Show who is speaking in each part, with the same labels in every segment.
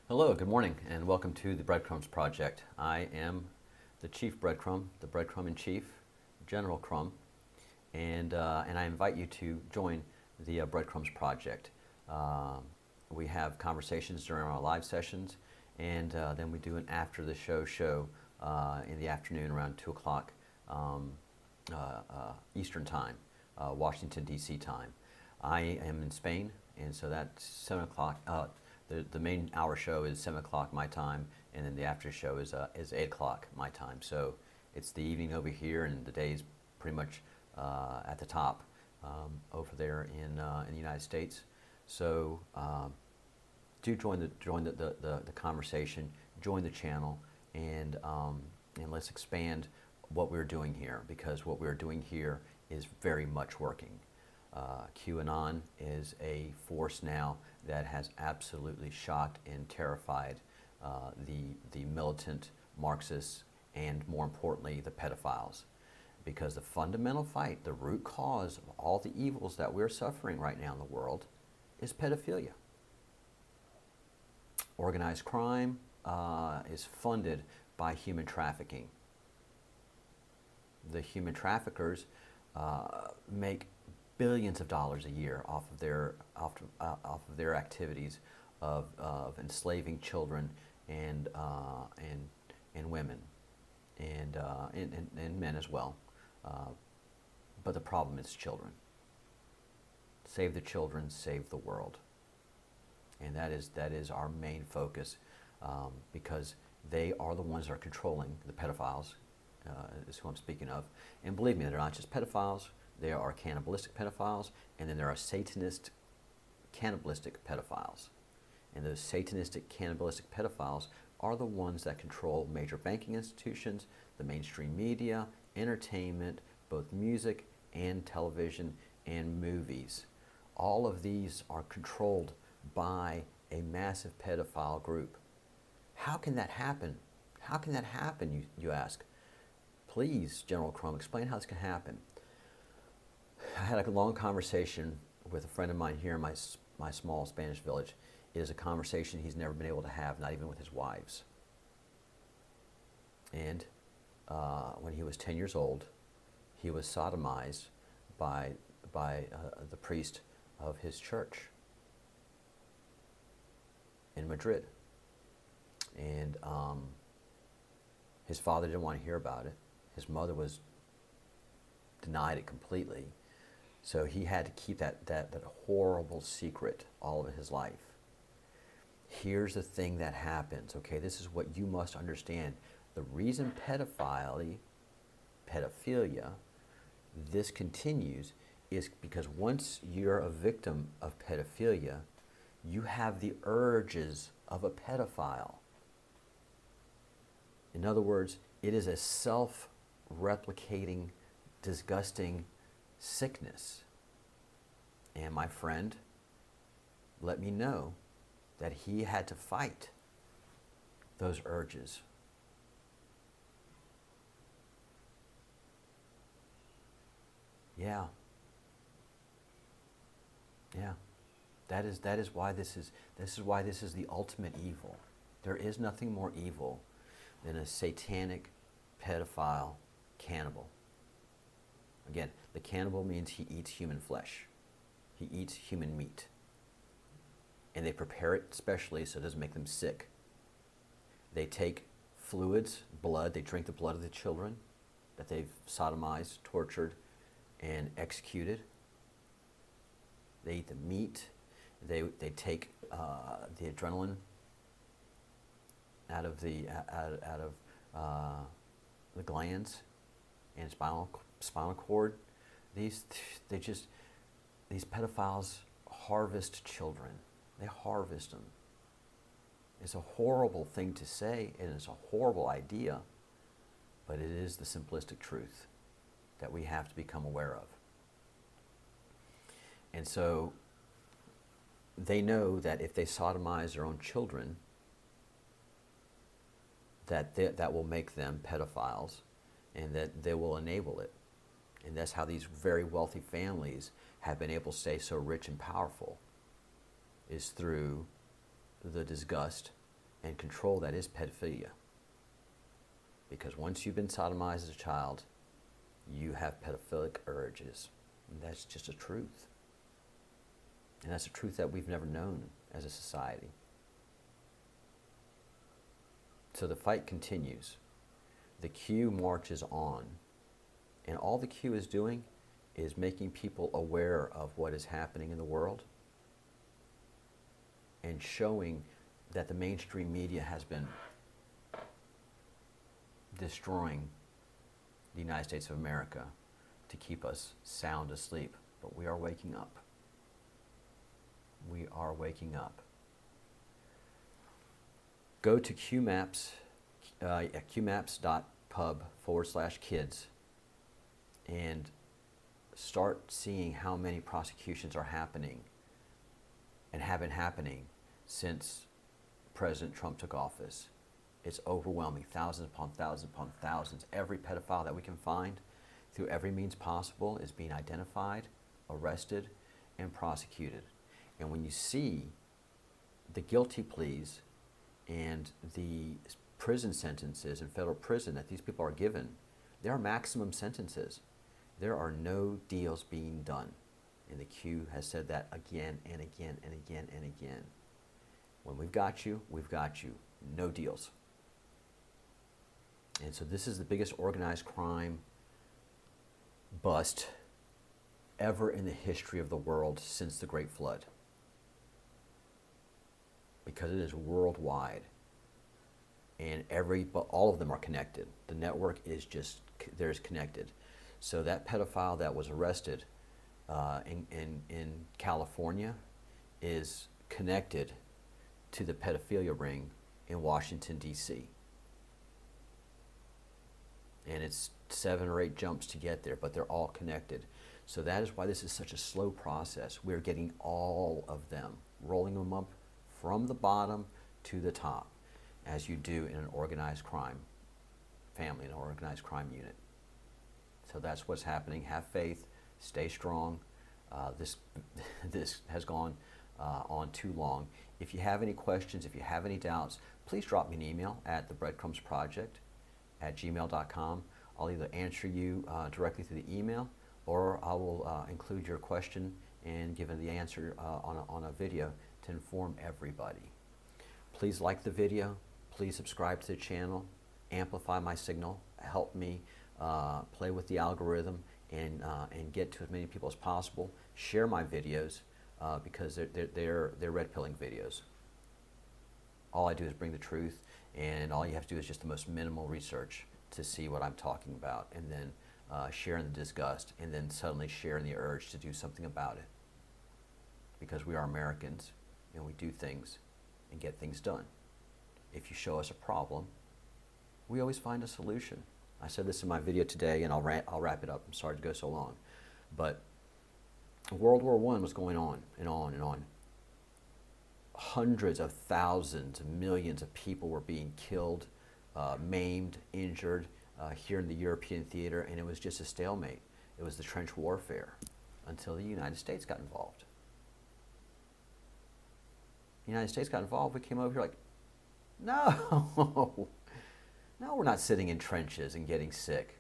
Speaker 1: Hello, good morning, and welcome to the Breadcrumbs Project. I am the Chief Breadcrumb, the Breadcrumb in Chief, General Crumb, and I invite you to join the Breadcrumbs Project. We have conversations during our live sessions, and then we do an after the show in the afternoon around 2 o'clock Eastern Time, Washington, D.C. time. I am in Spain, and so that's 7 o'clock. The main hour show is 7 o'clock my time, and then the after show is 8 o'clock my time. So it's the evening over here, and the day's pretty much at the top over there in the United States. So do join the conversation, join the channel, and let's expand what we're doing here, because what we're doing here is very much working. QAnon is a force now that has absolutely shocked and terrified the militant Marxists, and more importantly, the pedophiles. Because the fundamental fight, the root cause of all the evils that we're suffering right now in the world is pedophilia. Organized crime is funded by human trafficking. The human traffickers make billions of dollars a year off of their activities of enslaving children and women and men as well. But the problem is children. Save the children, save the world. And that is our main focus, because they are the ones that are controlling the pedophiles, is who I'm speaking of. And believe me, they're not just pedophiles. There are cannibalistic pedophiles, and then there are Satanist cannibalistic pedophiles. And those Satanistic cannibalistic pedophiles are the ones that control major banking institutions, the mainstream media, entertainment, both music and television and movies. All of these are controlled by a massive pedophile group. How can that happen? How can that happen, you ask? Please, General Crumb, explain how this can happen. I had a long conversation with a friend of mine here in my small Spanish village. It is a conversation he's never been able to have, not even with his wives. And when he was 10 years old, he was sodomized by the priest of his church in Madrid. And his father didn't want to hear about it. His mother was denied it completely. So he had to keep that horrible secret all of his life. Here's the thing that happens, okay? This is what you must understand. The reason pedophilia, this continues, is because once you're a victim of pedophilia, you have the urges of a pedophile. In other words, it is a self-replicating, disgusting sickness. And my friend let me know that he had to fight those urges. Yeah. That is why this is the ultimate evil. There is nothing more evil than a satanic pedophile cannibal. Again, the cannibal means he eats human flesh. He eats human meat. And they prepare it specially so it doesn't make them sick. They take fluids, blood, they drink the blood of the children that they've sodomized, tortured, and executed. They eat the meat. They take the adrenaline out of the glands and spinal cord. These pedophiles harvest children. They harvest them. It's a horrible thing to say, and it's a horrible idea, but it is the simplistic truth that we have to become aware of. And so they know that if they sodomize their own children, that will make them pedophiles, and that they will enable it. And that's how these very wealthy families have been able to stay so rich and powerful, is through the disgust and control that is pedophilia. Because once you've been sodomized as a child, you have pedophilic urges. And that's just a truth. And that's a truth that we've never known as a society. So the fight continues. The Q marches on. And all the Q is doing is making people aware of what is happening in the world and showing that the mainstream media has been destroying the United States of America to keep us sound asleep. But we are waking up. We are waking up. Go to QMaps, qmaps.pub/kids and start seeing how many prosecutions are happening and have been happening since President Trump took office. It's overwhelming, thousands upon thousands upon thousands. Every pedophile that we can find through every means possible is being identified, arrested, and prosecuted. And when you see the guilty pleas and the prison sentences in federal prison that these people are given, there are maximum sentences. There are no deals being done. And the Q has said that again and again and again and again. When we've got you, we've got you. No deals. And so this is the biggest organized crime bust ever in the history of the world since the Great Flood. Because it is worldwide. And all of them are connected. The network is just, there's connected. So that pedophile that was arrested in California is connected to the pedophilia ring in Washington, D.C. And it's 7 or 8 jumps to get there, but they're all connected. So that is why this is such a slow process. We're getting all of them, rolling them up from the bottom to the top, as you do in an organized crime family, an organized crime unit. So that's what's happening. Have faith, stay strong. This has gone on too long. If you have any questions, if you have any doubts, please drop me an email at thebreadcrumbsproject@gmail.com. I'll either answer you directly through the email, or I will include your question and give the answer on a video to inform everybody. Please like the video. Please subscribe to the channel. Amplify my signal. Help me play with the algorithm and get to as many people as possible. Share my videos because they're red pilling videos. All I do is bring the truth, and all you have to do is just the most minimal research to see what I'm talking about, and then share in the disgust, and then suddenly share in the urge to do something about it. Because we are Americans, and we do things and get things done. If you show us a problem, we always find a solution. I said this in my video today, and I'll wrap it up. I'm sorry to go so long. But World War I was going on and on and on. Hundreds of thousands, millions of people were being killed, maimed, injured here in the European theater, and it was just a stalemate. It was the trench warfare until the United States got involved. The United States got involved. We came over here like, no, no, we're not sitting in trenches and getting sick.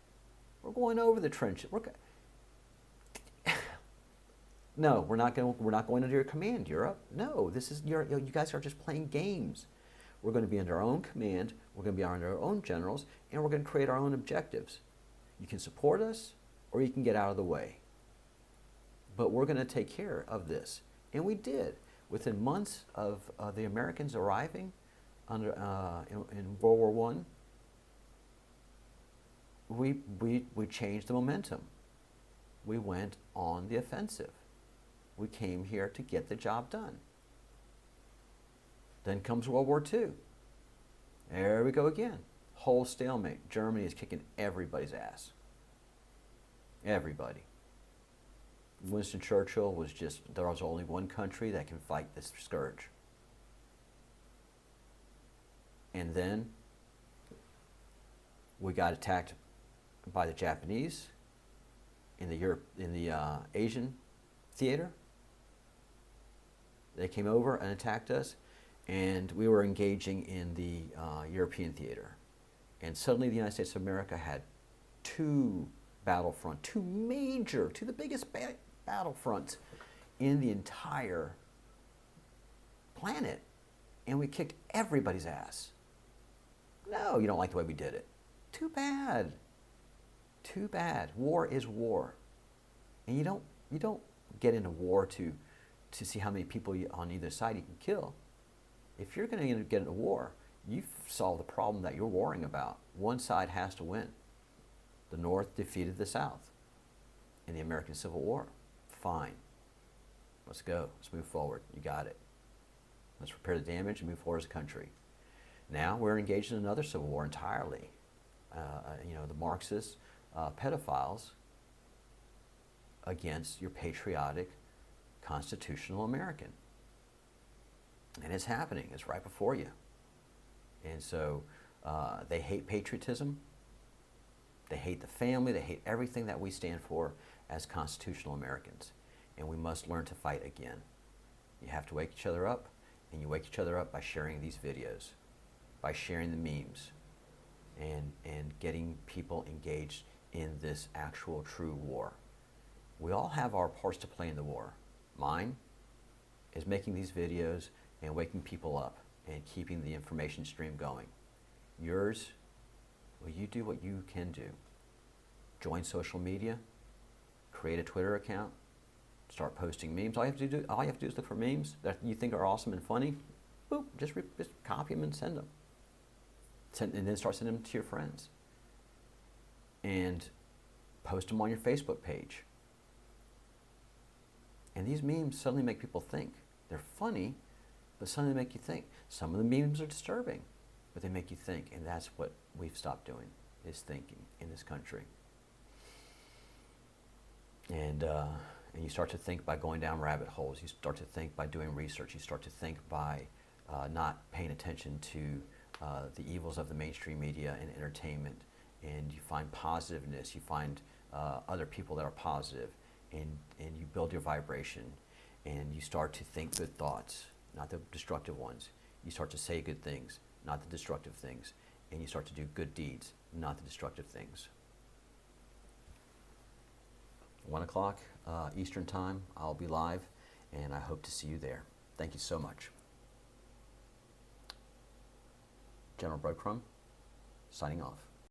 Speaker 1: We're going over the trenches. No, we're not going under your command, Europe. No, you guys are just playing games. We're going to be under our own command. We're going to be under our own generals, and we're going to create our own objectives. You can support us, or you can get out of the way. But we're going to take care of this, and we did. Within months of the Americans arriving in World War I, we changed the momentum. We went on the offensive. We came here to get the job done. Then comes World War II. There we go again. Whole stalemate. Germany is kicking everybody's ass. Everybody. Winston Churchill was there was only one country that can fight this scourge. And then we got attacked by the Japanese in the Asian theater. They came over and attacked us, And we were engaging in the European theater. And suddenly the United States of America had two the biggest battlefronts in the entire planet. And we kicked everybody's ass. No, you don't like the way we did it. Too bad. Too bad. War is war. And you don't get into war to see how many people on either side you can kill. If you're going to get into war, you've solved the problem that you're warring about. One side has to win. The North defeated the South in the American Civil War. Fine. Let's go. Let's move forward. You got it. Let's repair the damage and move forward as a country. Now we're engaged in another civil war entirely. The Marxist pedophiles against your patriotic, constitutional American. And it's happening. It's right before you. And so they hate patriotism. They hate the family. They hate everything that we stand for as constitutional Americans. And we must learn to fight again. You have to wake each other up, and you wake each other up by sharing these videos, by sharing the memes, and getting people engaged in this actual true war. We all have our parts to play in the war. Mine is making these videos and waking people up and keeping the information stream going. Yours, well, you do what you can do. Join social media, create a Twitter account, start posting memes. All you have to do is look for memes that you think are awesome and funny. Boop, just copy them and send them. And then start sending them to your friends. And post them on your Facebook page. And these memes suddenly make people think. They're funny, but suddenly make you think. Some of the memes are disturbing, but they make you think. And that's what we've stopped doing, is thinking in this country. And you start to think by going down rabbit holes. You start to think by doing research. You start to think by not paying attention to the evils of the mainstream media and entertainment. And you find positiveness. You find other people that are positive. And you build your vibration. And you start to think good thoughts, not the destructive ones. You start to say good things, not the destructive things. And you start to do good deeds, not the destructive things. 1 o'clock Eastern Time, I'll be live, and I hope to see you there. Thank you so much. General Breadcrumb, signing off.